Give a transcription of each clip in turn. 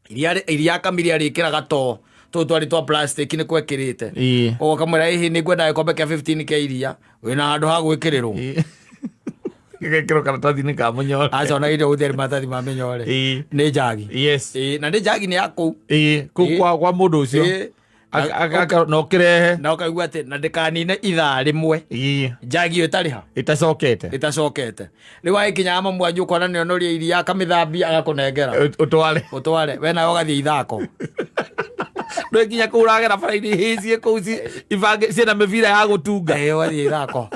iria kamiri arikiraga to twari twa plastic ni kwekirite o kamera ihi ni gwenda ikombe kia 15 kia iria wina handu ha gwikirirwo gekiro karatathi ni ka munyore aca na irio utheri matathi ma menyore ni njagi na ni njagi ni yaku kwa mundu ucio no kirehe na ukaigua ati na ndikanine ithaa rimwe njagi itariha itacokete riu aikinya mwanju ukona ni onoria iria kamithambia agakunengera utware we nayo gathie ithako no ikinya kuragera baraini hicie kuu ibange ciena mivira ya gutunga wathie ithako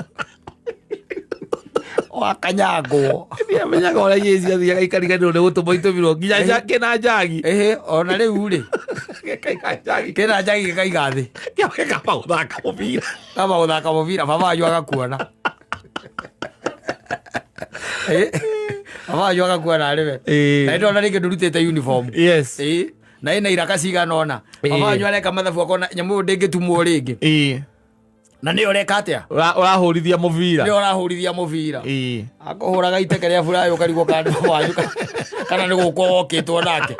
wakanyagwo ndia menyaga ora yezi athiaga ikariganirwo ni gutuma itumirwo nginya njagi na njagi ona riu ri kena njagi gikaiga thi kama guthaka muvira baba wanyu agakuona baba wanyu agakuona ariwe na ndona ringi ndurutite uniform na ina iraka cigana ona baba wanyu areka mathabu akona nyamu ndingitumwo ringi na ni ureka atia urahurithia muvira akuhuraga iteke ria furayo karigwo kandu wanyu kana ni gukwo wokitwo nake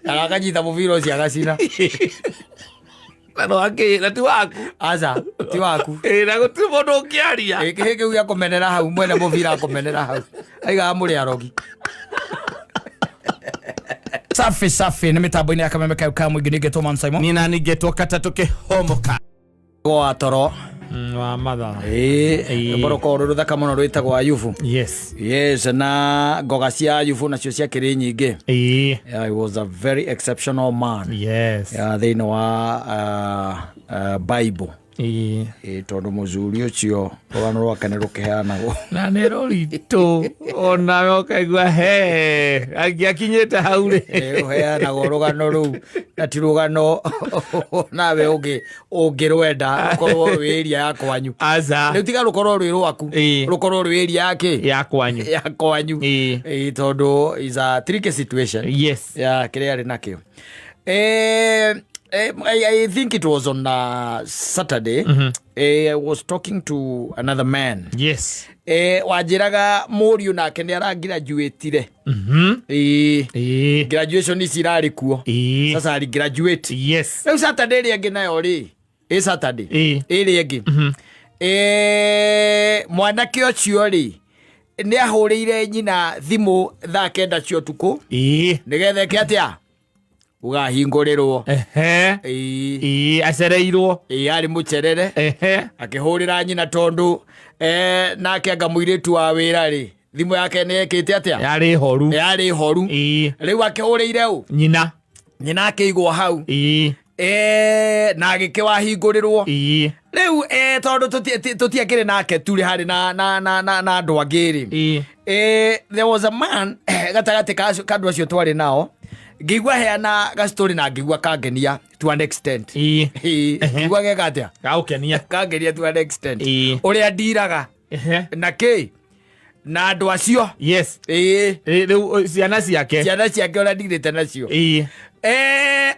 akanyita muvira ucio agacina na ti waku aca ti waku na gutiri mundu ukiaria kiu gia kumenera hau mwene muvira akumenera hau aigaga muri arogi safi ni mitambo-ini ya Kameme Kauka mwingi nigetwo Mansaimo nina nigetwo Katatu Kihomoka wa toro wa matha boroko ruthaka muno rwitagwo Ayubu yes na ngoga cia Ayubu nacio cia kiri nyingi he was a very exceptional man thĩinĩ wa Bible tondu muthuri ucio rwano rwake ni rukiheanagwo na ni ruritu ona ukaigua agiakinyite hau ri uheanagwo rugano ruu na ti rugano nawe ungirwenda rukorwo wiria ya kwanyu riu tiga rukorwo rwi rwaku rukorwo rwi iria yake ya kwanyu tondu is a tricky situation kiria ari nakio I think it was on Saturday. I was talking to another man. Wajiraga muriu nake ni aragraduate graduation is irari kuo. Sasa ari graduate. Leo Saturday ri angi nayo ri. Saturday. Ri angi. Mwanake ucio ri ni ahuriire nyina thimu thaa 9 cia utuku. Nigethe ke atia ugahingũrĩrwo acereirwo ari mucerere akihurira nyina tondu nake anga muiritu wa wira ri thimu yake ni ekite atia yari horu riu akihurire u nyina akigwo hau na agikiwahingũrĩrwo riu tondu tutiakire nake turi hari na andu angiri there was a man gatagati kandu acio twari nao ngigwa heana ga story na ngigwa kangenia to an extent ngigwa gegatia gaukenia kangenia to an extent uria ndiraga na na andu acio ciana ciake uria ndirite nacio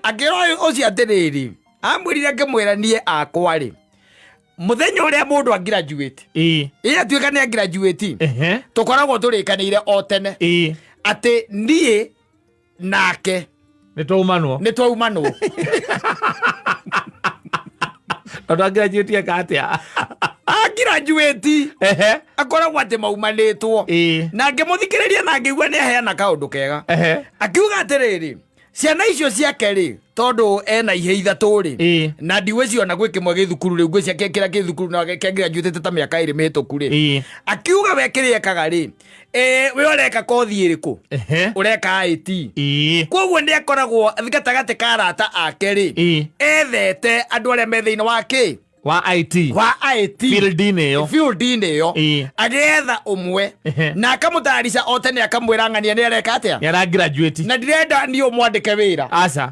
angiro ucio atiriri amwirire ngimwira nie akwa ri muthenya uria mundu agraduate atuika ni agraduate tukoragwo turikanire o tene ati nie nake nitwaumanwo graduate akatia graduate akoragwo ati maumanitwo na ngimuthikiriria na ngigua ni aheana kaundu kega akiuga atiriri ciana icio ciake ri tondu ena ihe ithatu ri na ndiwe ona gwi kimwe githukuru ri ngwe ciake kira githukuru na graduate ta miaka 2 mihituku ri akiuga we kiriekaga ri we ureka kothi iriku ureka IT koguo ni akoragwo gatagati ka arata ake ri ethete andu aria me thiini wa IT field-inĩ yo agetha umwe na akamutarica o tene akamwĩra ng'ania nĩ areka atĩa nĩ aragraduate na ndirenda niĩ ũmwandĩke wĩra aca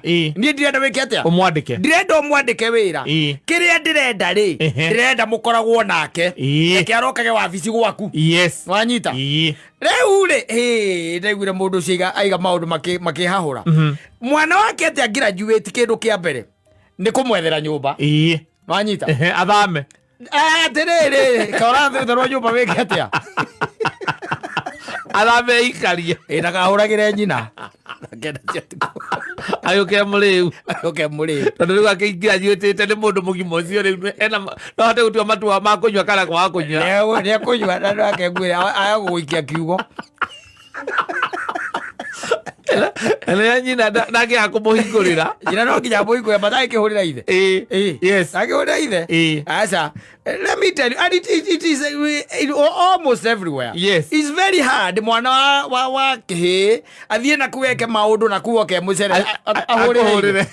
niĩ ndirenda wĩke atĩa ndirenda ũmwandĩke wĩra kĩrĩa ndĩrenda rĩ ndĩrenda mũkoragwo nake reke arokage wabici gwaku wanyita rĩu rĩ ndaiguire mũndũ ũcio aiga maũndũ makĩhahũra mwana wake atĩ agraduate kĩndũ kĩa mbere nĩ kũmwethera nyũmba wanyita athame atiriri kora thutha rwa nyumba wike atia athambe ikarie ndakahũragĩre nyina agĩũke mũrĩu tondũ rĩu akĩingĩra njuĩtĩte nĩ mũndũ mũgima ũcio rĩu no ahote gũtua matua ma kũnyua kana kwaga kũnyua nĩekũnyua na ndakengwĩra agagũgũikia kiugo Ele nyina nake akumuhingurira. Nyina no kinya muhingurira baadaye kihurira ithe. Yes. Akihurira ithe. Asa. Let me tell you, and it is almost everywhere. Yes. It's very hard. Mwana wa kihi athie na kuweke maundu na kuoke mucere ahurire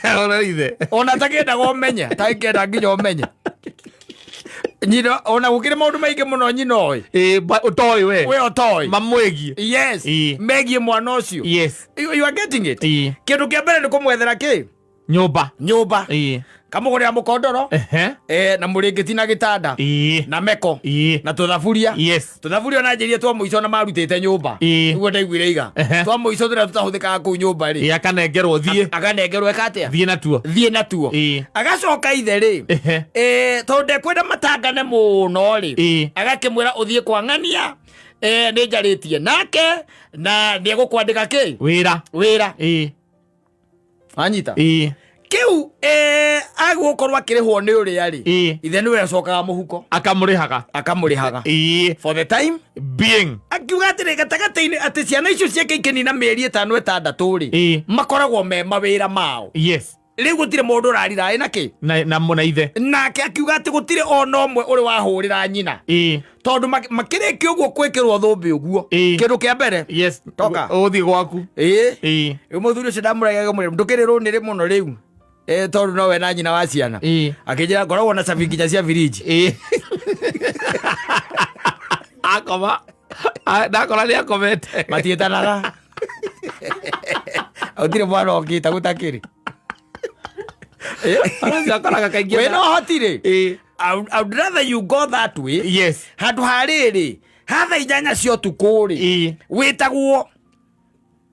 ithe. Ona takenda go menya, takenda nginya omenya. Nyina ona gukire maundu maingi muno nyina oi. Utoi we utoi mamwegie. Yes. Megie mwana ucio. Yes. You are getting it. Kindu kia mbere ni kumwethera ki nyumba kamugurira mukondoro na muringiti na gitanda na meko na tuthaburia tuthaburia na njirie twa muico na marutite nyumba niguo ndaiguire iga twa muico turia tutahuthikaga ku nyumba ri akanengerwo akanengerwo ekatia thie natuo agacoka ithe ri tonde kwenda matangane muno ri agakimwira uthie kwa ng'ania ni njaritie nake na ndigukwandika ki wira anyita kiu agukorwa kirihwo ni uria ri ithe niwe acokaga muhuko akamurihaga for the time being akiuga atiri gatagataini ati ciana icio ciake ikenina mieri 5-6 ri makoragwo me mawira mao riu gutire mundu urarira ina ki na muna ithe nake akiuga ati gutire ona omwe uri wahurira nyina tondu makiriki uguo kwikirwo thumbi uguo kindu kia mbere toka uthi gwaku muthuri ucio ndamuragiaga mwire ndukirirwo ni ri muno riu tondu no we na nyina wa ciana akinjira ngoragwo na cabi nginya cia viriji akoma ndakora ni akomete matietanaga autire mwana ongita gutakiri we no hotire I would rather you go that way handu hariri hatha inyanya cio tukuri witagwo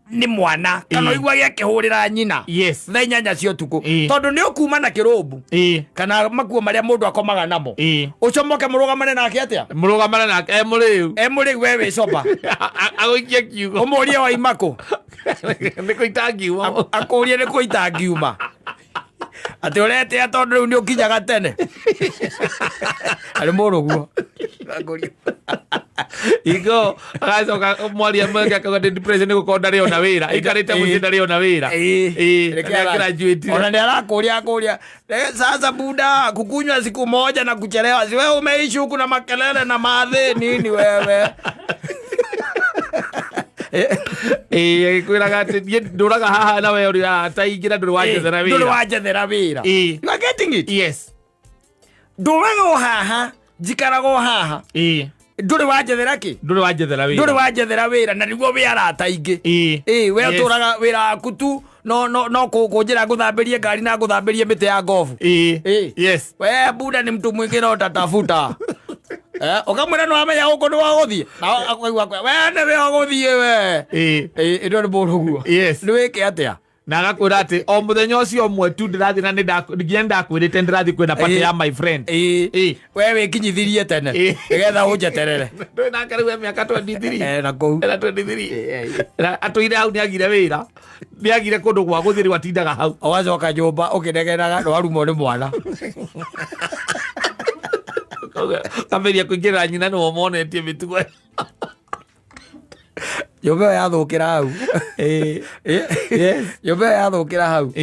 ni mwana kana igwa gya kihurira nyina tha inyanya cio tuku tondu ni ukuma na kirumbu kana makuo maria mundu akomaga namo ucomoke murugamane nake atia murugamane nake emuriu wewe soba agoikia kiugo umurie wa imako niko itangiuma akurie niko itangiuma ati urete atondu riu ni ukinyaga tene ari muruguo igo agacoka mwaria mwenge akauga ndi depression ni gukorwo ndari ona wira ikarite mucii ndari ona wira graduate ona ni arakuria sasa buda kukunywa siku moja na kuchelewa si wewe umeishi huku na makelele na maadhi nini wewe kwiraga ati nduraga haha na we uri ataingira nduri wajethera wira you are getting it nduraga haha njikaraga haha nduri wajethera ki nduri wajethera wira na niguo wi arata ingi we uturaga wira waku tu no kunjira nguthambirie ngari na nguthambirie miti ya ngofu we buda ni mtu mwingine utatafuta ukamwira no amenya uko ni waguthie na akaigua we ni we waguthie we ndo ni muruguo ni wike atia na agakwira ati o muthenya ucio omwe tu ndirathi na nginya ndakwirite ndirathi kwina party ya my friend we wikinyithirie tene nigetha unjeterere ndui nake riu miaka 23 na kou 23 atuire hau niagire wira niagire kundu gwa guthiri watindaga hau wacoka nyumba ukinegeraga ndwarumwo ni mwana kamberia kuingirira nyina ni womonetie mitugo nyumba yathukira hau nyumba yathukira hau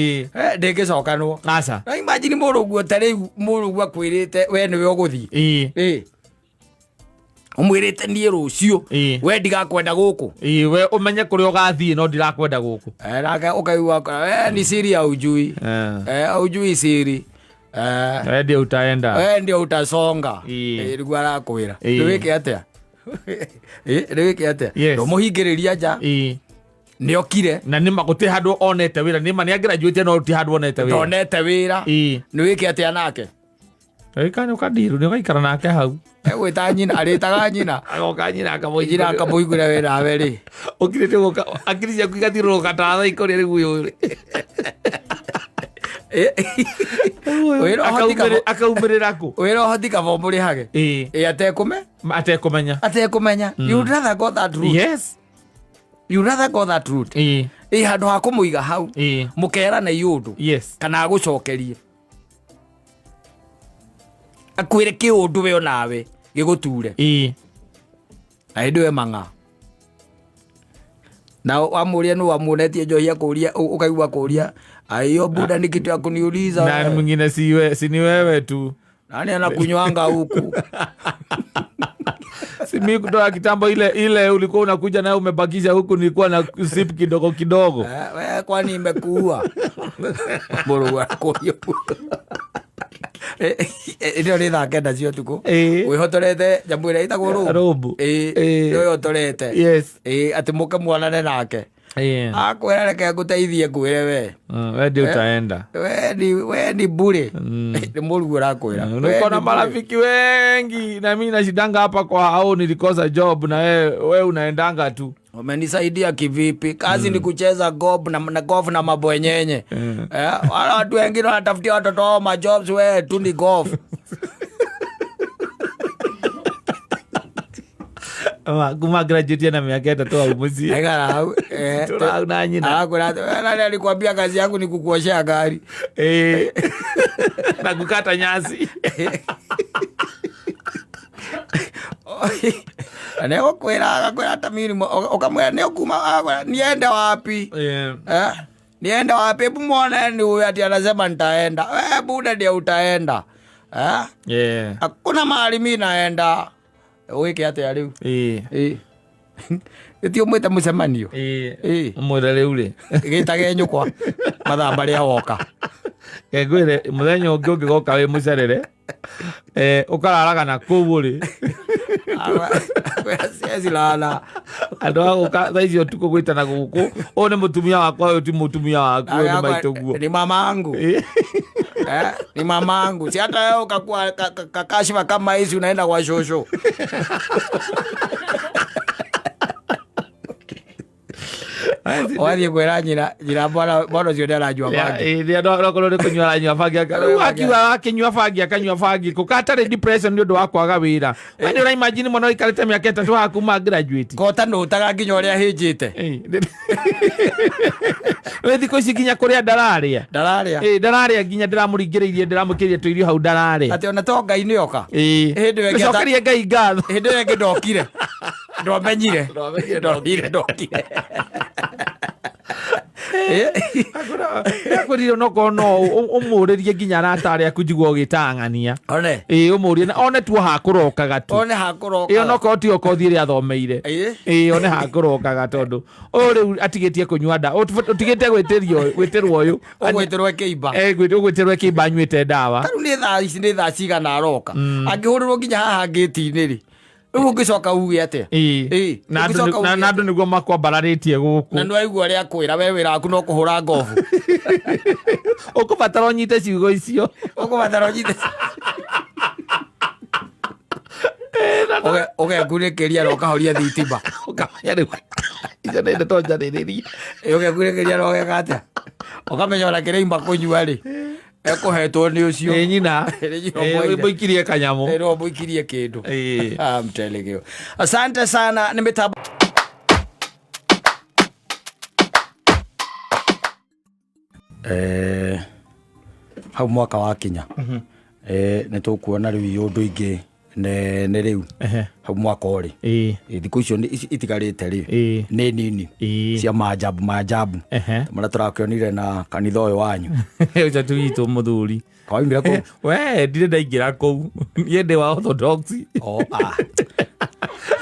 ndingicokanwo aca na imagine muruguo tariu muruguo akwirite we niwe uguthie umwirite nie rucio we ndigakwenda guku we umenye kuria ugathie no ndirakwenda guku nake ukaigua we ni siri aujui aujui siri we ndio utaenda we ndio utasonga niguo arakwira niwike atia niwike atia ndumuhingiriria nja niokire na nima guti handu onete wira nima ni graduate no ti handu onete wira onete wira niwike atia nake kana ukadiru ni ugaikara nake hau gwita nyina aritaga nyina agoka nyina akamuigura wira weri ukirite goka akirija kuigathiro katatha ikori rigu uri akaumirira ku wira hotika bomuri hage atekumenya you rather go that route you rather go that route handu ha kumuiga hau mukera na yundu kana agucokerie akwire kiundu we onawe giguture aindu we manga na wamuria no wamunetie njohia kuria ukaigua kuria ayo buda ni kitu ya kuniuliza na mwingine si ni wewe tu nani anakunywanga huku si mimi kutoka kitambo ile ulikuwa unakuja nayo umebakisha huku nilikuwa na sip kidogo kidogo wewe kwani imekuua bora wako hiyo ndio ni thake ndacio tuko wihotorete jambo ile itagwo robu ndio yotorete ati muke mwanane nake akwera reke nguteithie kwire we ndio utaenda we ni bure ni murugu urakwira niko na marafiki wengi na mimi nashidanga hapa kwa hao nilikosa job na wewe unaendanga tu. Umenisaidia kivipi? Kazi ni kucheza golf na mabwenyenye. Wala watu wengine wanatafutia watoto wao majobs, wewe tu ni golf. Kuma graduate na miaka 3 au mwezi. Egara tuna unanyi na. Nani alikwambia kazi yangu ni kukuoshea gari? Na kukata nyasi. Aneo kwera tamiri okamwera neo kuma nienda wapi? Nienda wapi? Hebu muone ni huyu ati anasema nitaenda. Buda ndio utaenda. Hakuna mahali mimi naenda. Wiki ate ya leo. Etio mweta musemanio. Mwera leule. Gitage nyukwa. Mathamba ria woka. Ngwire muthenya ungi goka wi mucerere. Ukararaga na kuburi. Siezi lala. Andu aguka thaicio tuko gwitana guku. O ni mutumia wakwa uyu ti mutumia waku ni maitoguo. Ni mamangu. Ni mamangu. Si hata wewe ukakuwa kakashifa kama hizi unaenda kwa shosho. Wali kwera nyina bwana sio ndala jua bangi. Ndio ndo kunywa nywa bangi. Akiwa akinywa bangi akanywa bangi kukatare depression ndio ndo wakwaga wira. Wani ura imagine mwana ikarete miaka 3 hakuma graduate. Kota ndo utaga nginya uria hinjite. We thiko ici nginya kuria ndararia. Ndararia nginya ndiramuringiriirie ndiramukirie tuirio hau ndararia. Ati ona to ngai ni oka. Hindi we ngicokerie ngai ngatho. Hindi we ngindokire. Ndomenyire. Ndokire. Akuriyo no umuririe nginya ratari akujigwo gitangania one umurie na one tu hakurokaga tu one hakuroka no ko ti okothire athomeire one hakurokaga tondu uri atigitie kunywa nda utigite gwitirwo uyu gwĩtĩrwo kĩimba gwĩtĩrwo kĩimba nywĩte ndawa taru nĩ thaa ici nĩ thaa cigana aroka angĩhũrĩrwo nginya haha ngĩti-inĩ rĩ rĩu ũngĩcoka uge atĩa na andũ nĩguo makwambararĩtie gũkũ na nĩwaigua ũrĩa akwĩra we wĩra waku no kũhũra ngobu ũkũbatara ũnyite ciugo icio ũkũbatara ũnyite ũgekũrĩkĩria na ũkahoria thitima ũkamenya rĩu icio nĩ ndeto njarĩrĩrie ũgekũrĩkĩria na ũgeka atĩa ũkamenya ona kĩrĩimba kũnyua rĩ ekuhetwo nĩ ũcio nyina mũikirie kanyamũ no mũikirie kĩndũ I'm telling you. Asante sana nĩ mĩtambo hau mwaka wakinya nĩ tũkuona rĩu ũndũ ingĩ nĩ rĩu hau mwaka ũrĩ thikũ icio itigarĩte rĩ nĩ nini cia majabu marĩa tũrakĩonire na kanitha ũyũ wanyu ũca tuitũ mũthuri kawaimire kũ we ndirĩ ndaingĩra kũu niĩ ndĩ wa orthodox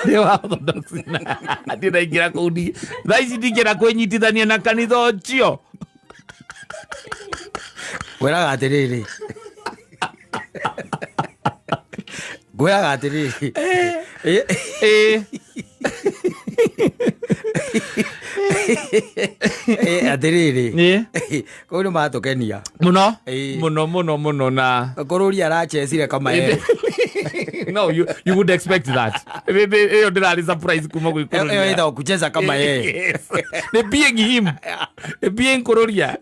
ndĩ wa orthodox ndirĩ ndaingĩra kũu thaa ici ndingĩra kwĩnyitithania na kanitha ũcio ngwĩraga atĩrĩrĩ ngwĩraga atĩrĩrĩ atĩrĩrĩ kũu nĩ matũkenia mũno na kũrũri arachecire kama no you would expect that ĩyo ndĩrarĩ surprise kuma gwĩ kũrũria ĩyo ĩtagwo kucheza kama yeye nĩ being him being kũrũria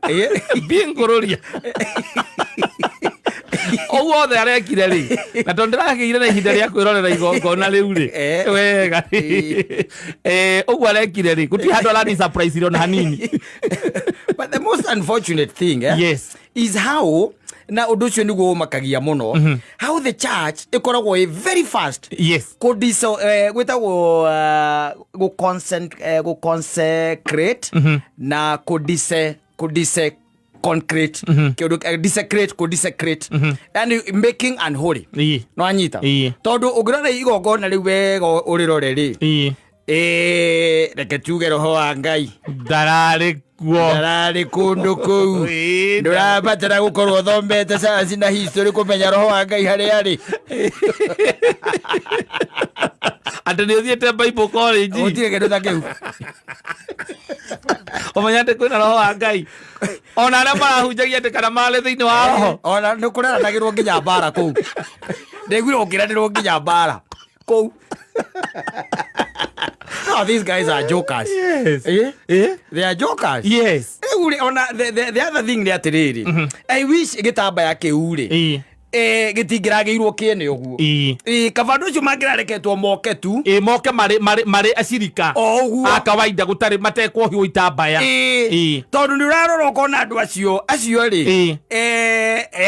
Oguo othe arekire ri. Na tondu ndirageire na ihinda ria kwirorera igongona riu ri. Wega. Oguo arekire ri. Guti handu arani surprise ro na hanini. But the most unfortunate thing yes, is how na undu ucio niguo makagia muno how the church ikoragwo very fast yes gwitagwo go consecrate na concrete desecrate and making unholy no anyita tondu ungirora igongona riu wega urirore ri reke tuge roho wa Ngai ndarari kundu kou ndurabatara gukorwo thomete science na history kumenya roho wa Ngai haria ari ati ni uthiete Bible college utire kindu ta kiu omanyate kwina roho wa Ngai ona aria marahunjagia ati kana male thiini wa roho ona nikureranagirwo nginya mbara kou ndeguire ukiranirwo nginya mbara kou. No, these guys are jokers. Yes. They are jokers. Yes. The other thing they are I wish gitambaya kiuri. Gitingirageirwo kiene uguo. Kabandu cio mangirareketwo moke tu. Moke mari acirika. A kawaida gutari matekwohio itambaya. Tondu ni urarora ukona andu acio ri.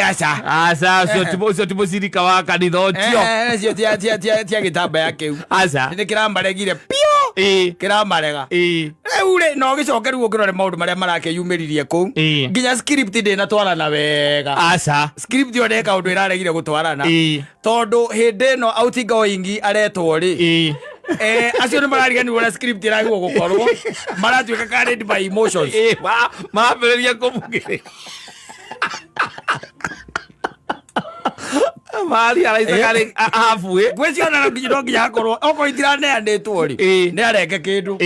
Aca cio timo cirika wa kanitha ucio. Acio tia gitambaya kiu. Aca. Ni kirambaregire pio. Kiramarega. Riu ri no gicokeru ukirore maundu maria marakeyumiririe kou. Nginya script ndina twarana wega. Aca. Script yo ndeka undu iraregire gutwarana. Tondu hindi no outgoing aretwo ri. Acio ni marariganirwo na script iragwo gukorwo maratuika carried by emotions. Maambiriria kumugire. Mari araisakari halfway. Gweci ona no nginya hakorwo oko itiraneanitwo ri. Ni areke kindu.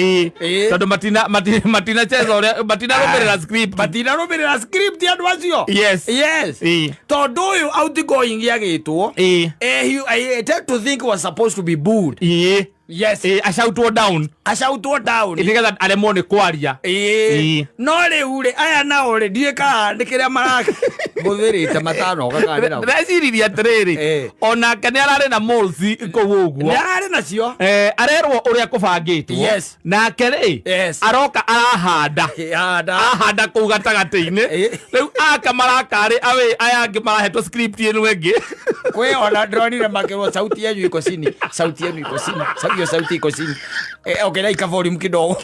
Tondu matina chezo uria matina rumirira script andu acio. Yes. Tondu uyu outgoing agitwo. I tend to think was supposed to be booed. Yes. Ashautwo down. Nigetha aremwo ni kwaria. No riu ri aya nao ri ndieka ndikiria maraka muthirite matano gakanira. Ndaciriria atiriri. Ona kana arari na molsi kou uguo. Arari nacio. Arerwo uria kubangitwo. Yes. Nake ri aroka arahanda kou gatagati-ini. Riu aka marakari awe aya angi marahetwo script ino engi. Kwe ona ndronire makirwo sauti yenu iko chini. Hiyo sauti iko chini. Okay, like a volume kidogo.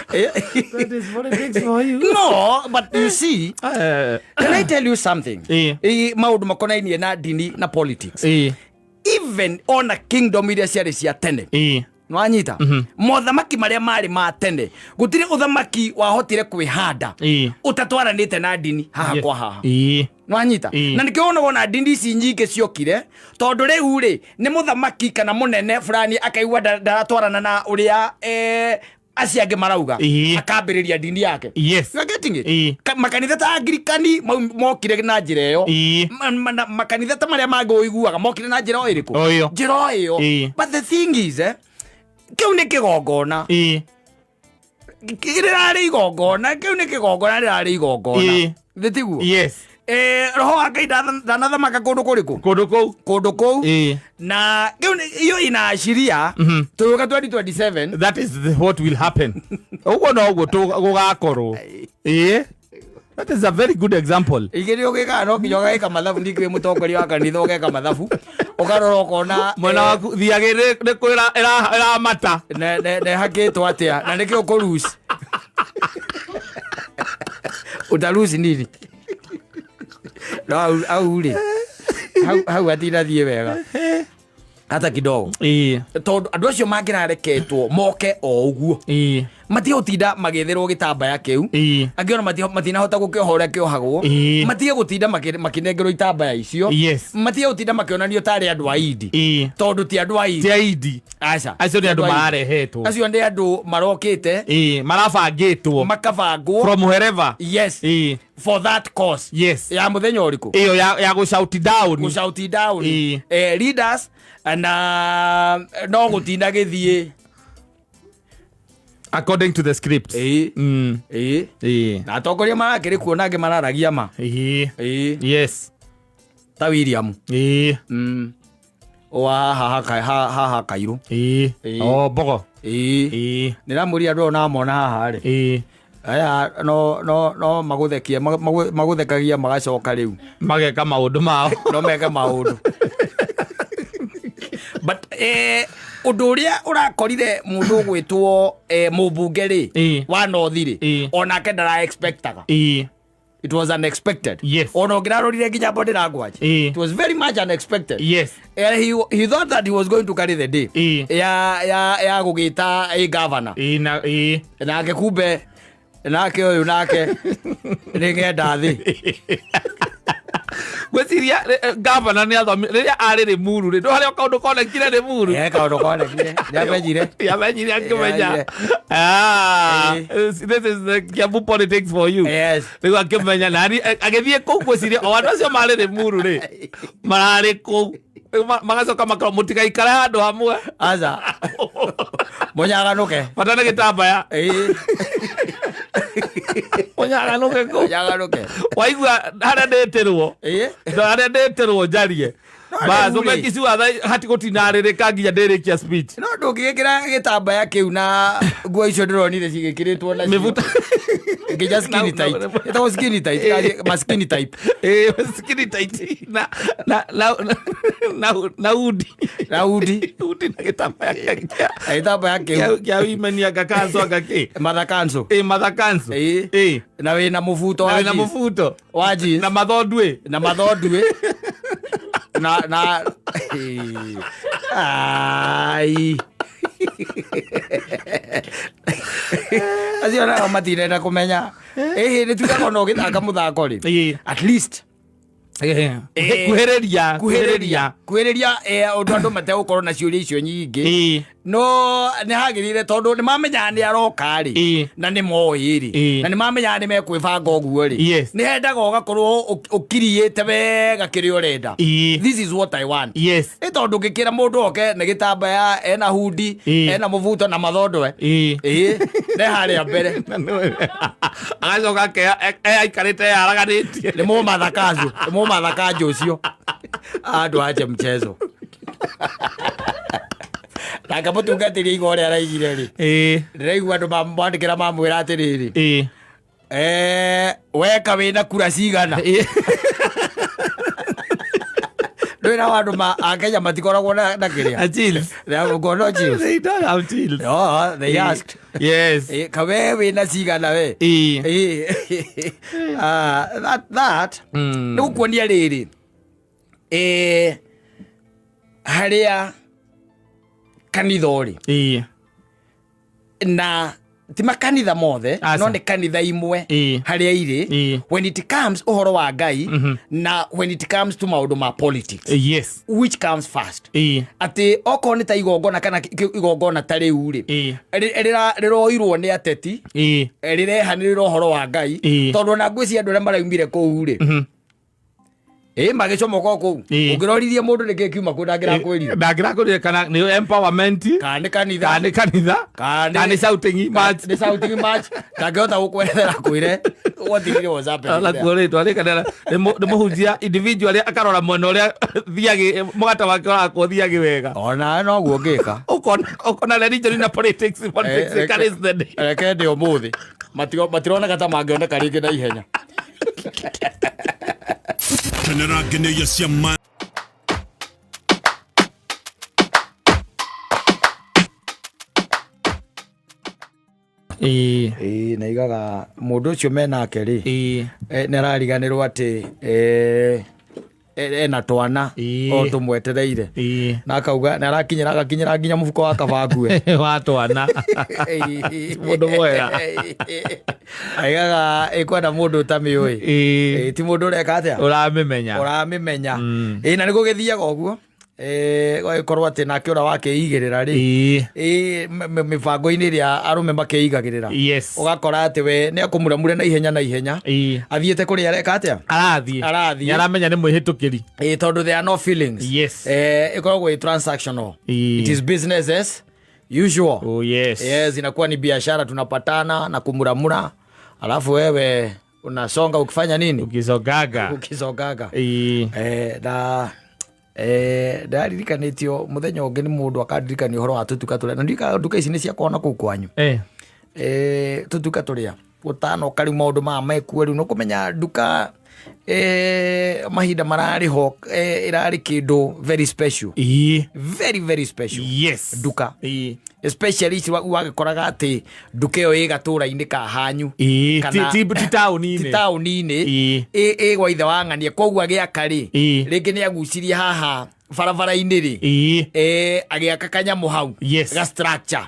That is politics for you. No, but you see, can I tell you something? Maudu makonainie na dini na politics. Even on a kingdom iria ciari cia tene. No anyita. Mothamaki maria mari ma tene. Gutire uthamaki wahotire kwihanda. Utatwaranite na dini haha kwa haha. No anyita. Na nikiona wona dini ici nyingi ciokire tondu riu ri ni muthamaki kana munene fulani akaigua ndaratwarana na uria aciange marauga akambiriria dini yake. Yes. You getting it? Makanitha ta Anglikani mokire na njira iyo. Makanitha ta maria mangi uiguaga mokire na njira iriku. Njira iyo. But the thing is kiu ni kigongona. Kirari igongona. Kiu ni kigongona rirari igongona. Thitiguo. Yes. Roho wa Ngai ndanathamaka kundu kuriku. Kundu kou. Na iyo inaashiria tuyoka 2027. That is what will happen. Ugo no ugo gugakorwo. That is a very good example. Igiri ugika no kinyoga ika mathabu ndikire mutongoria wa kanitha ugeka mathabu ukarora ukona mwana waku thiagire ni kwira era mata ne hakitwo atia na nikio kurusi utarusi nini no au ri hau atirathie wega hata kidogo. Tondu andu acio mangirareketwo moke o uguo matige gutinda magitherwo gitambaya kiu angiona matinahota gukihora kiohagwo matige gutinda makinengerwo itambaya icio matige gutinda makionanio tari andu aidi tondu ti andu aidi acio ni andu mararehetwo acio ni andu marokite marabangitwo makabangwo from wherever for that cause ya muthenya uriku iyo ya go shout down leaders na no gutinda githie according to the script. Na atongoria marakĩrĩ kuona angĩ mararagia ma. Yes. Ta William. Haha Kairu. Bogo. Nĩramũria andũ ona mona haha rĩ. Aya no magũthekagia magacoka rĩu. Mageka maũndũ mao. No meka maũndũ. But ũndũ ũrĩa ũrakorire mũndũ ũgwĩtwo mũmbunge rĩ wa North rĩ onake ndara expectaga. It was unexpected. Yes. Ono ngirarorire nginya body language. It was very much unexpected. Yes. He thought that he was going to carry the day. Ya gugita a governor. Nake kumbe nake uyu nake ningenda thi. Gweciria governor ni athomi riria ari ri muru ri ndo haria kaundu konekire ri muru kaundu konekire yamenyire akimenya this is the Kiambu politics for you. Yes. Riu akimenya nani agithie kuu gweciria o andu acio mari ri muru ri marari kuu magacoka makao mutigaikara handu hamwe aza munyaganuke patana gitambaya munyaganuke waigua haria ndeterwo haria ndeterwo njarie basi umekisiwa hati gutinarĩrĩka nginya ndĩrĩkia speech no ndũngĩgĩkĩra gĩtambaya kĩu na nguo icio ndĩronire cigĩkĩrĩtwo na mivuta nginya skinny tight ĩtagwo skinny tight ma skinny type skinny tight na udi na gĩtambaya kĩu kĩa women anga kanso ngaki mother kanso na wĩna mũbuto wa jeans na mathondue na ai acio na matirenda kumenya nĩ tugaga no gĩthaka mũthako rĩ at least kuhĩrĩria ũndũ andũ mategũkorwo na ciũria icio nyingĩ no nĩ hagĩrĩire tondũ nĩ mamenyaga nĩ aroka rĩ na nĩ moĩ rĩ na nĩ mamenyaga nĩ mekwĩbanga ũguo rĩ nĩ hendaga ũgakorwo ũkiriĩte wega kĩrĩa ũrenda. This is what I want. Nĩ tondũ ngĩkĩra mũndũ oke nĩ gĩtambaya ena hudi ena mũbuto na mathondwe nĩ harĩa mbere agacoka aikarĩte yaraganĩtie nĩ mũmathakazu ũcio andũ aje mchezo nanga mũtungatĩria igwa ũrĩa araigire rĩ ndĩraigua andũ mamwandĩkĩra mamwĩra atĩrĩrĩ weka wĩna kura cigana ndwĩra wa andũ a Kenya matikoragwo na kĩrĩa no chills. They don't have chills. Oh, they asked. Yes. Kawe wĩna cigana we that nĩ gũkuonia rĩrĩ harĩa kanitha ũrĩ na ti makanitha mothe no nĩ kanitha imwe harĩa irĩ when it comes ũhoro wa Ngai na when it comes to maũndũ ma politics. Yes. Which comes first? Atĩ okorwo nĩ ta igongona kana igongona ta rĩu rĩ rĩroirwo nĩ ateti rĩrehanĩrĩra ũhoro wa Ngai tondũ na ngwĩciria andũ arĩa maraumire kũu rĩ magĩcomoka kũu ũngĩrorithie mũndũ nĩkĩ kiuma kũ ndangĩrakwĩrire kana nĩ empowerment kana nĩ kanitha kana nĩ shouting match ndangĩhota gũkwethera kwĩre what really was happening twarĩkanĩra nĩ mũhunjia individual akarora mwena ũrĩa thiagĩ mũgata wake ũrakwo thiagĩ wega ona noguo ngĩka ũkona religion na politics reke ndĩ ũmũthĩ matironeka ta mangĩoneka rĩngĩ na ihenya Narageneya siama na igaga mũndũ ũcio menake rĩ nĩ arariganĩrwo atĩ ena twana o tũmwetereire na akauga nĩ agakinyĩra nginya mũbuko wa kabangue wa twana mũndũ mwega aigaga kwenda mũndũ ũtamĩũĩ ti mũndũ ũreka atĩa ũramĩmenya na nĩ gũgĩthiaga ũguo gũgĩkorwo atĩ nake ũrĩa wakeigĩrĩra rĩ mĩbango-inĩ ĩrĩa arũme makeigagĩrĩra ũgakora atĩ we nĩ akũmuramure na ihenya athiĩte kũrĩa areka atĩa arathiĩ aramenya nĩ mwĩhĩtũkĩri tondũ there are no feelings ĩkoragwo transactional. It is business as Usual. Oh yes. Yes, inakuwa ni biashara, tunapatana na kumuramura. Alafu wewe unasonga ukifanya nini? Ukizogaga. Ndaririkanitio muthenya ungi ni mundu akadirikania uhoro wa tutuka turia na ndika nduka ici ni cia kona kuu kwanyu. Tutuka turia gutano kari maundu ma mekuo riu no kumenya nduka mahinda marari ho irari kindu very special. Very very special. Yes. Nduka. Especially si wagikoraga ati nduka iyo ĩ gatura-inĩ ka hanyu kana ti taũni-inĩ gwa ithe wa ng'ania koguo agĩaka rĩ rĩngĩ nĩ agucirie haha barabara-inĩ rĩ agĩaka kanyamũ hau ga structure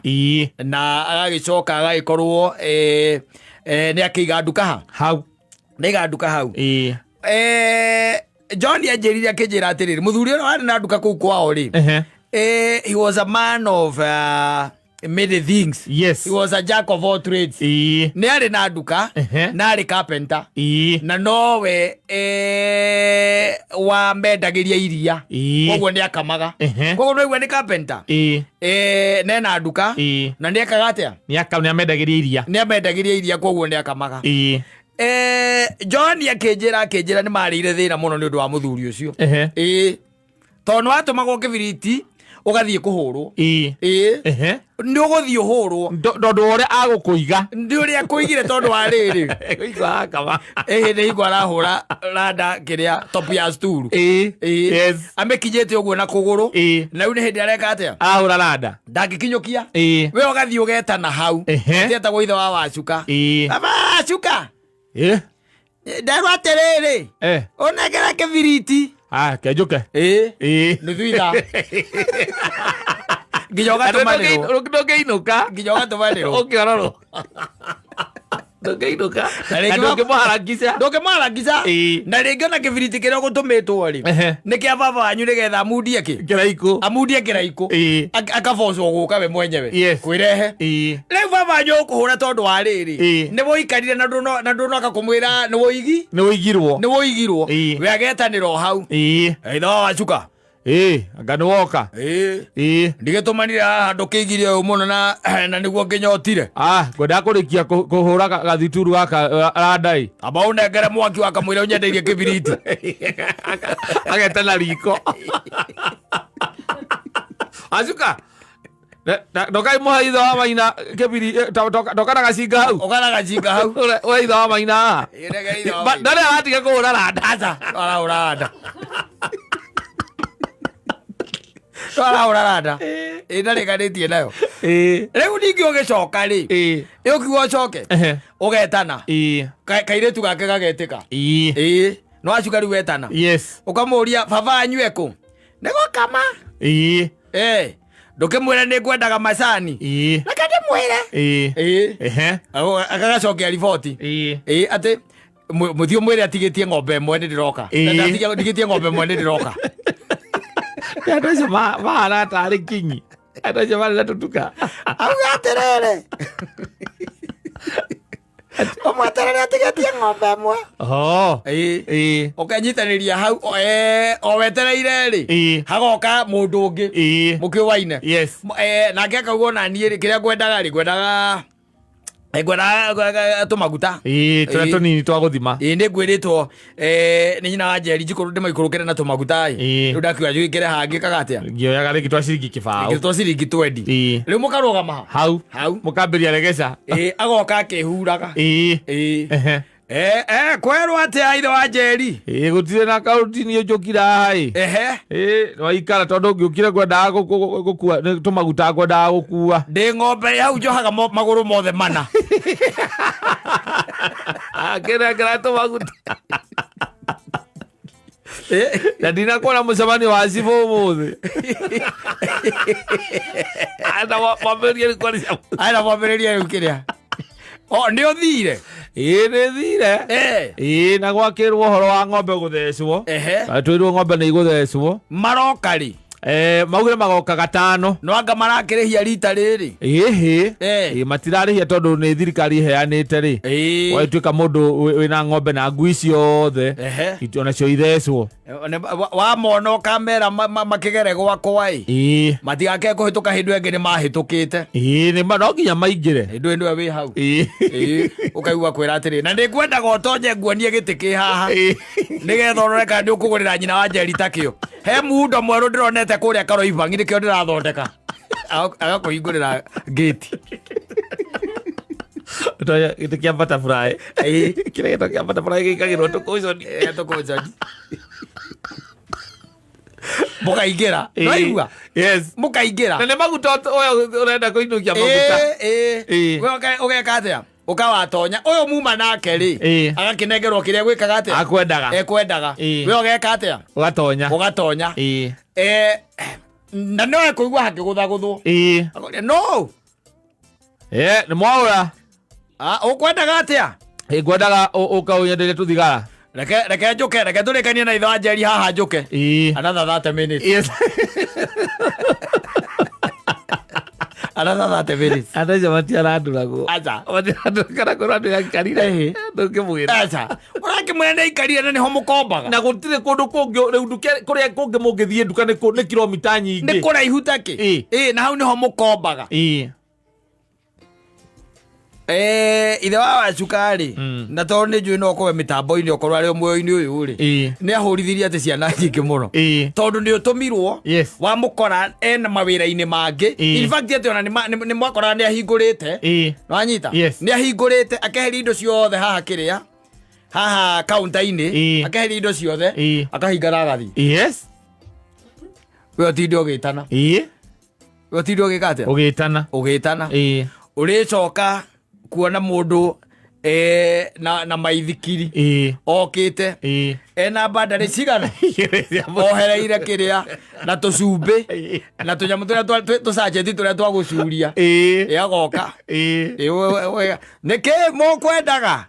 na agagĩcoka agagĩkorwo nĩ akĩiga nduka hau John anjĩrire akĩnjĩra atĩrĩrĩ mũthuri ũrĩa warĩ na nduka kũu kwao rĩ he was a man of many things. Yes. He was a jack of all trades. Nĩ arĩ na nduka na arĩ carpenter na nowe wa mendagĩria iria koguo nĩ akamaga koguo noiguo nĩ carpenter na ena nduka na nĩ ekaga atĩa nĩ amendagĩria iria koguo nĩ akamaga. John akĩnjĩra nĩ marĩire thĩna mũno nĩ ũndũ wa mũthuri ũcio tondũ nĩ watũmagwo kĩbiriti ũgathiĩ kũhũrwo nĩ ũgũthiĩ ũhũrwo tondũ ũrĩa agũkũiga ndi ũrĩa akũigire tondũ wa rĩrĩ nĩ hingwa arahũra randa kĩrĩa top ya sturu amĩkinyĩte ũguo na kũgũrũ na rĩu nĩ hĩndĩ areka atĩa ahũra randa ndangĩkinyũkia we ũgathiĩ ũgetana hau tietagwo ithe wa Wacuka baba Wacuka ndarwa atĩrĩrĩ ũnengera kĩbiriti kenjũke nuthu ithaa nginya ũgatũmanĩrwo ũkĩororwo ndũngĩmũharangica na rĩngĩ ona kĩbiriti kĩrĩa ũgũtũmĩtwo rĩ nĩ kĩa baba wanyu nĩgetha amundie kĩraikũ akabocwo gũka we mwenyewe kwĩrehe rĩu baba wanyu ũkũhũra tondũ wa rĩrĩ nĩ woikarire na ndũnoka kũmwĩra nĩ woigirwo we agetanĩra hau ithe wa Wacuka anga nĩwoka ndigĩtũmanire haha ndũkĩigire ũyũ mũno na nĩguo ngĩnyotire ngwendaga kũrĩkia kũhũra gathituru gaka randai amba ũnengere mwaki wakamwĩra ũnyendeirie kĩbiriti agetana riko Wacuka ndokai mũha ithe wa Maina ndokana gacinga hau ũrĩa ithe wa Maina ndarĩ aratiga kũhũra randa arahũra randa ndarĩkanĩtie nayo rĩu ningĩ ũgĩcoka rĩ ũkiuga ũcoke ũgetana kairĩtu gake gagetĩka nĩ Wacuka rĩu wetana ũkamũria baba wanyu ekũ nĩ gũkama ndũkĩmwĩre nĩ ngwendaga macani reke ndĩmwĩre agagacokea riboti atĩ mũthiĩ ũmwĩre atigĩtie ng'ombe ĩmwe nĩ ndĩroka ndigĩtie ng'ombe ĩmwe nĩ ndĩroka andũ acio mahana tarĩ kinyi andũ acio marĩ na tũtuka auga atĩrĩrĩ ũmweterere atigĩtie ng'ombe ĩmwe ũkanyitanĩria hau o wetereire rĩ hagoka mũndũ ũngĩ mũkĩwaine nake akauga ona niĩ kĩrĩa ngwendaga tũmaguta tũrĩa tũnini twa gũthima nĩ ngwĩrĩtwo nĩ nyina wa Njeri njikũrũ ndĩmaikũrũkĩre na tũmaguta rĩu ndakiuga njũgĩkĩre hangĩ kagatia ngĩoyaga rĩngĩ twa ciringi kĩbaũ twa ciringi 20 rĩu mũkarũgama hau mũkambĩria regeca agoka akĩhuraga kwerwo atĩa ithe wa Njeri gũtirĩ na kaũnti niĩ njũkira haha waikara tondũ ngĩũkire ngwendaga gũkua tũmaguta ngwendaga gũkua ndĩ ng'ombe hau njohaga magũrũ mothe mana ngĩnengera tũmaguta na ndinakuona mũcemanio wa cibũ ũmũthĩ mwambĩrĩrie rĩu kĩrĩa nĩ ũthire nĩ thire na gwakĩrwo ũhoro wa ng'ombe gũthecwo twĩrwo ng'ombe nĩ igũthecwo maroka rĩ maugire magoka gatano no anga marakĩrĩhia rita rĩrĩ matirarĩhia tondũ nĩ thirikari iheanĩte rĩ watuĩka mũndũ wĩna ng'ombe na ngui ciothe onacio ithecwo wa mono kamera makigere gwakwa matigake kuhituka hindu engi ni mahitukite ni no nginya maingire hindu ino wi hau ukaigua kwira atiri na ndi kwendaga utonye nguonie giti ki haha nigetha urore kana ndi ukugurira nyina wa Njeri takio he mundo mweru ndironete kuria Karoibangi nikio ndirathondeka agakuhingurira gate Toya giti kia butterfly kile gito kia butterfly gikagirwo tukuconi mukaingira noigua mukaingira na nĩ maguta ũrenda kũinũkia maguta ũgeka atĩa ũkawatonya ũyũ muma nake rĩ agakinengerwo kĩrĩa gwĩkaga atĩa ekwendaga we ũgeka atĩa ũgatonya na no ekũigua hakĩgũthagũthwo no nĩ mwaũra ũkwendaga atĩa ngwendaga ũkaũnyenderia tũthigara reke njuke reke tũrĩkanie na ithe wa Njeri haha njuke another 30 minutes another 30 minutes andũ acio matiaranduragwo kana kũrwo andũ yakarire ndũngĩmwĩra ũrakĩmwĩra nĩ aikarire na nĩho mũkombaga na gũtirĩ kũndũ kũngĩ rĩu kũrĩa kũngĩ mũngĩthiĩ nduka nĩ kilomita nyingĩ nĩ kũraihu takĩ na hau nĩho mũkombaga ithe wa Wacuka-rĩ na tondũ nĩ njũĩ no ũkorwo mĩtambo-inĩ okorwo arĩ muoyo-inĩ ũyũ-rĩ nĩ ahũrithirie atĩ ciana nyingĩ mũno tondũ nĩ ũtũmirwo wamũkora ena mawĩra-inĩ mangĩ in fact atĩ ona nĩ mwakoraga nĩ ahingũrĩte nĩwanyita nĩ ahingũrĩte akeheria indo ciothe haha kĩrĩa haha kaunta-inĩ akeheria indo ciothe akahinga na agathiĩ we ũtinde ũgĩtana we ũtinde ũgĩka atĩa ũgĩtana ũrĩcoka kuona mundu na maithikiri okite ena bandari cigana ohereire kiria na tucumbi na tunyamu turia tucajeti turia twa gucuria agoka niki mukwendaga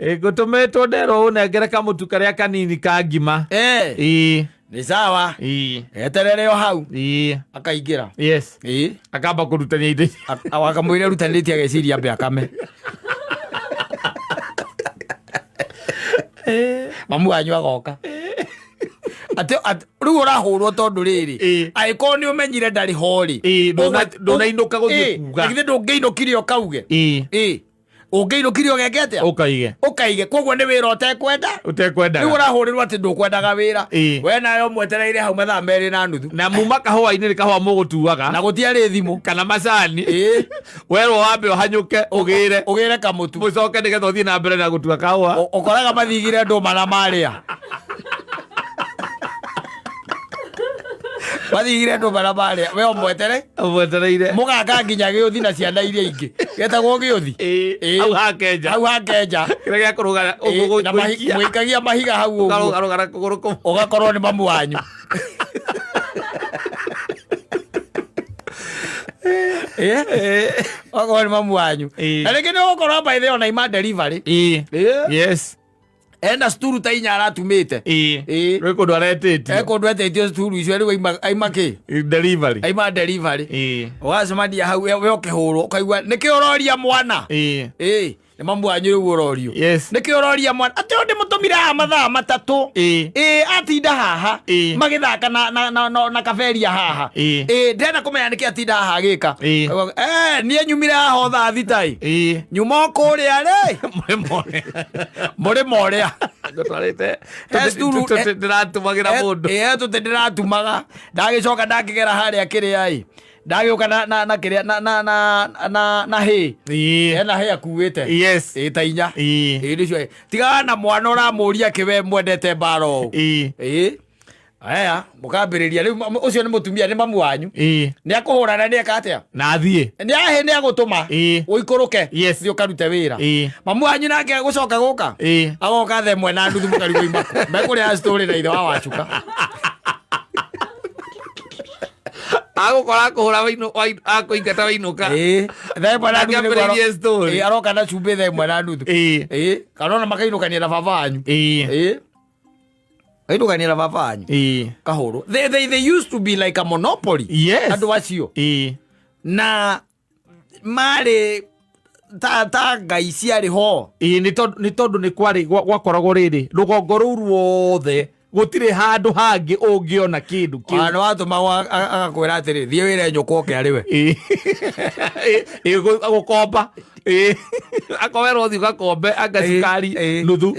ngutumetwo ndero unengere kamutu karia kanini ka ngima ni sawa eterere o hau akaingira akamba kurutania indo akamwire rutanitie ageciria ambe akame mamu wanyu agoka riu urahurwo tondu riri angĩkorwo nĩ ũmenyire ndarĩ ho-rĩ ndũnainũka gũthiĩ kuga githĩ ndũngĩinũkire ũkauge ũngĩinũkire ũgeke atĩa ũkaige koguo nĩ wĩra ũtekwenda rĩu ũrahũrĩrwo atĩ ndũkwendaga wĩra we nayo mwetereire hau mathaa merĩ na nuthu na muma kahũa-inĩ nĩ kahũa mũgũtuaga na gũtiarĩ thimũ kana macani werwo wambe ũhanyũke ũgĩre kamutu mũcoke nĩgetha ũthiĩ na mbere na gũtua kahũa ũkoraga mathigire ndũma na marĩa mathigire ndũma na marĩa we mwetereire mũgaka nginya gĩũthi na ciana iria ingĩ getagwo gĩũthi hau hakenja kĩrĩa gĩa kũrũgara mwĩkagia mahiga hau ũguo ũgakorwo nĩ mamu wanyu ũgakorwo nĩ mamu wanyu na rĩngĩ nĩ ũgũkorwo baithe ona ima delivery ena sturu ta inya aratumĩte rwĩ kũndũ aretĩtio kũndũ etĩtio sturu icio rĩu aima kĩ aima delivery ũgacemania hau we ũkĩhũrwo ũkaigua nĩkĩ ũroria mwana nĩ mamu wanyu rĩu ũrorio nĩkĩ ũroria mwana atĩ o ndĩmũtũmire haha mathaa matatũ atinda haha magĩthaka na kaberia haha ndĩrenda kũmenya nĩkĩ atinda haha agĩka niĩ nyumire haha o thaa thita nyuma o kũrĩa rĩ mũrĩmo ũrĩa ndĩratumagĩra mũndũ tũtĩ ndĩratumaga ndagĩcoka ndakĩgera harĩa kĩrĩa ndagĩũka na kĩrĩa na hay ena hay akuĩte ta inya nĩcio tigaga na mwana ũramũria kĩwe mwendete mbara ũũ aya mũkambĩrĩria rĩu ũcio nĩ mũtumia nĩ mamu wanyu nĩ akũhũrana nĩ eka atĩa na thiĩ nĩ agũtũma ũikũrũke thiĩ ũkarute wĩra mamu wanyu nake gũcoka gũka agoka thaa ĩmwe na nuthu mũkarigwo imaku mekũrĩa story na ithe wa Wacuka agũkora kũhũra akũingata wainũka aroka na cumbĩ thaa ĩmwe na nuthu kana ona makainũkania na baba wanyu kainũkania na baba wanyu kahũrwo they used to be like a monopoly andũ acio na marĩ ta ngai ciarĩ ho nĩ tondũ nĩ kwarĩ gwakoragwo rĩrĩ rũgongo rũu ruothe gutire handu hangi ungiona kindu kiu no watuma agakwira atiri thie wire nyuko ke ariwe gukomba akowerwo thi gakombe agacukari nuthu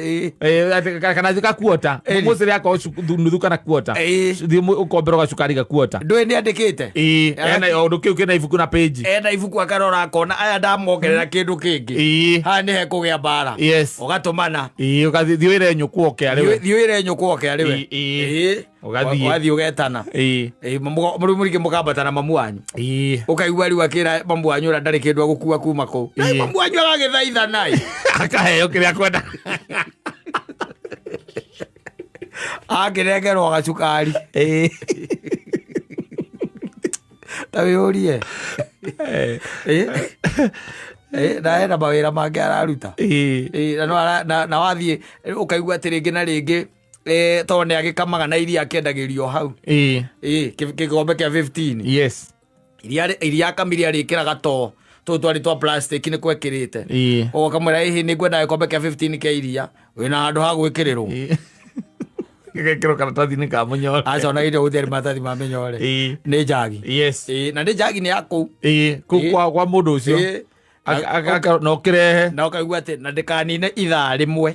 kana thika kuota muciri ako nuthu kana kuota thi ukombero gacukari gakuota ndwe ni andikite ena undu kiu kina ibuku na page ena ibuku akarora akona aya ndamongerera kindu kingi ha ni he kugia bara ugatumana ugathi wire nyuko ke ariwe thi wire nyuko ke ariwe ugathi ugetana muri mukambatana mamu wanyu ukaigua riu akira mamu wanyu ura ndari kindu agukua kuma ku mamu wanyu agagithaitha nai akaheo kiria kwenda akirengerwo gacukari tawiurie naenda mawira mangi araruta na wathie ukaigua ati ringi na ringi to ne agikamaga na iria akendagirio hau kikombe kia 15 iria akamiria rikiraga to twari twa plastic ni kwekirite ukamwira hihi ni ngwenda gikombe kia 15 kia iria wina handu ha gwikirirwo gekero karatathi-inĩ ka mũnyore acona indo ũtheri maratathi ma mĩnyore nĩ njagi na nĩ njagi nĩ yakũu kũu kwa mũndũ ũcio na ũkĩrehe na ũkaigua atĩ na ndĩkanine ithaa rĩmwe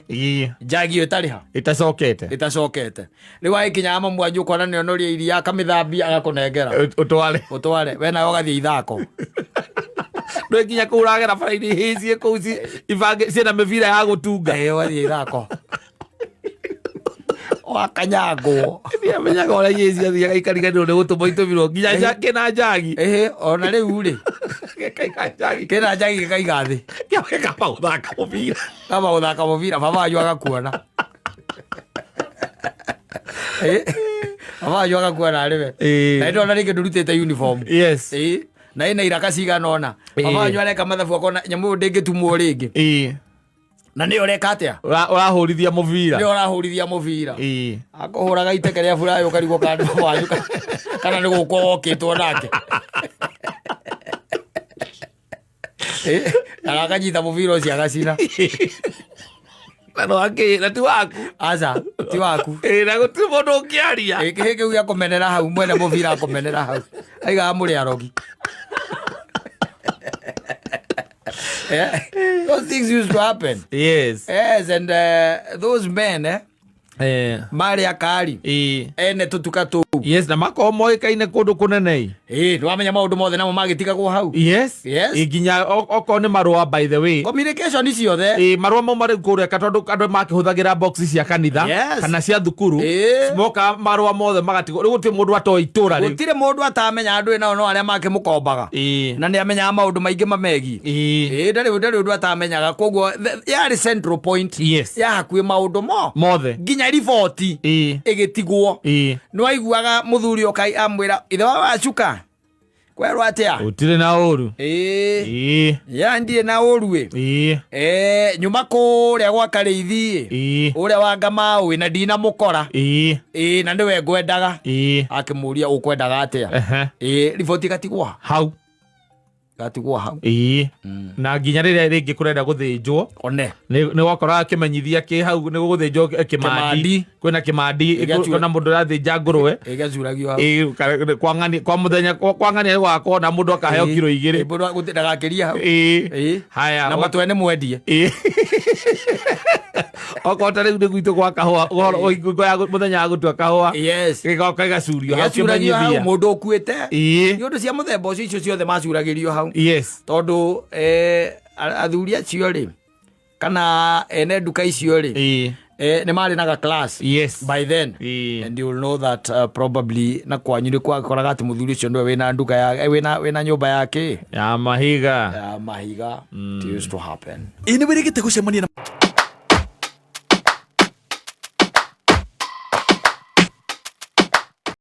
njagi ĩyo ĩtarĩ ha ĩtacokete rĩu agĩkinyaga mamu wanyu ũkona nĩ onoria iria akamĩthambia agakũnengera ũtware we nawe ũgathiĩ ithako ndũĩ nginya kũu ũragera bara-inĩ hĩcie kũu ciĩna mĩbira ya gũtunga ũgathiĩ ithako wakanyagwo ndiamenyaga ũrĩa Yesu athiaga ikariganĩrwo nĩ gũtũmwo itũmirwo nginya kĩna njagi ona rĩu rĩ kĩna njagi gĩkaiga thĩ kaba gũthaka mũbira baba wanyu agakuona baba wanyu agakuona arĩwe na ĩndĩ ona rĩngĩ ndũrutĩte uniform na ĩna iraka cigana ona baba wanyu areka mathabu akona nyamũ ndĩngĩtumwo rĩngĩ na nĩ ũreka atĩa ũrahũrithia mũbira akũhũraga iteke rĩa buraya ũkarigwo kandu wanyu kana nĩ gũkwo wokĩtwo nake na akanyita mũbira ũcio agacina na ti waku aca ti waku na gũtirĩ mũndũ ũngĩaria kĩhĩ kĩu gĩa kũmenera hau mwene mũbira akũmenera hau aigaga mũrĩ arogi. Those things used to happen. Yes, and those men mari akari ene tutuka tu na mako moikaine kundu kunene nĩwamenya maũndũ mothe namo magĩtigagwo hau nginya oko nĩ marũa by the way communication ciothe marũa mau marĩ kũreka tondũ andũ makĩhũthagĩra boxi cia kanitha kana cia thukuru moka marũa mothe magatigwo rĩu gũtirĩ mũndũ atoĩ itũra rĩu gũtirĩ mũndũ atamenya andũ nao no arĩa makĩmũkombaga na nĩ amenyaga maũndũ maingĩ mamegiĩ ndarĩ ũndũ atamenyaga koguo yarĩ central point ya hakuhĩ maũndũ mothe nginya riboti ĩgĩtigwo nĩ waiguaga mũthuri okai amwĩra ithe wa wacuka kwerwo atĩa ũtirĩ na ũru ya ndirĩ na ũru nyuma kũrĩa gwa Karĩithi ũrĩa wa Ngamaũ na ndinamũkora na nĩwe ngwendaga akĩmũria ũkwendaga atĩa riboti ĩgatigwo hau na nginya rĩrĩa rĩngĩ kũrenda gũthĩnjwo nĩ wakora kĩmenyithia kĩ hau nĩ gũthĩnjwo kĩmandi kwĩna kĩmandi kwĩna mũndũ ũrathĩnja ngũrũwe kwa mũthenya kwang'ania gwakwo na mũndũ akaheo kiro 2 ndagakĩria hau haya na matwe nĩ mwendie okota rĩu nĩ gwitũ gwa kahũa mũthenya wa gũtua kahũa gĩgoka gĩgacurio hau mũndũ ũkuĩte nĩ ũndũ cia mũthemba ũcio icio ciothe macuragĩrio hau tondũ athuri acio rĩ kana ene nduka icio rĩ nĩ marĩ naga class by then and you will know that probably na kwanyu nĩ kwakoraga atĩ mũthuri ũcio nĩwe wĩna nduka wĩna nyũmba yake ya mahiga it used to happen nĩ wĩrĩgĩte gũcemania na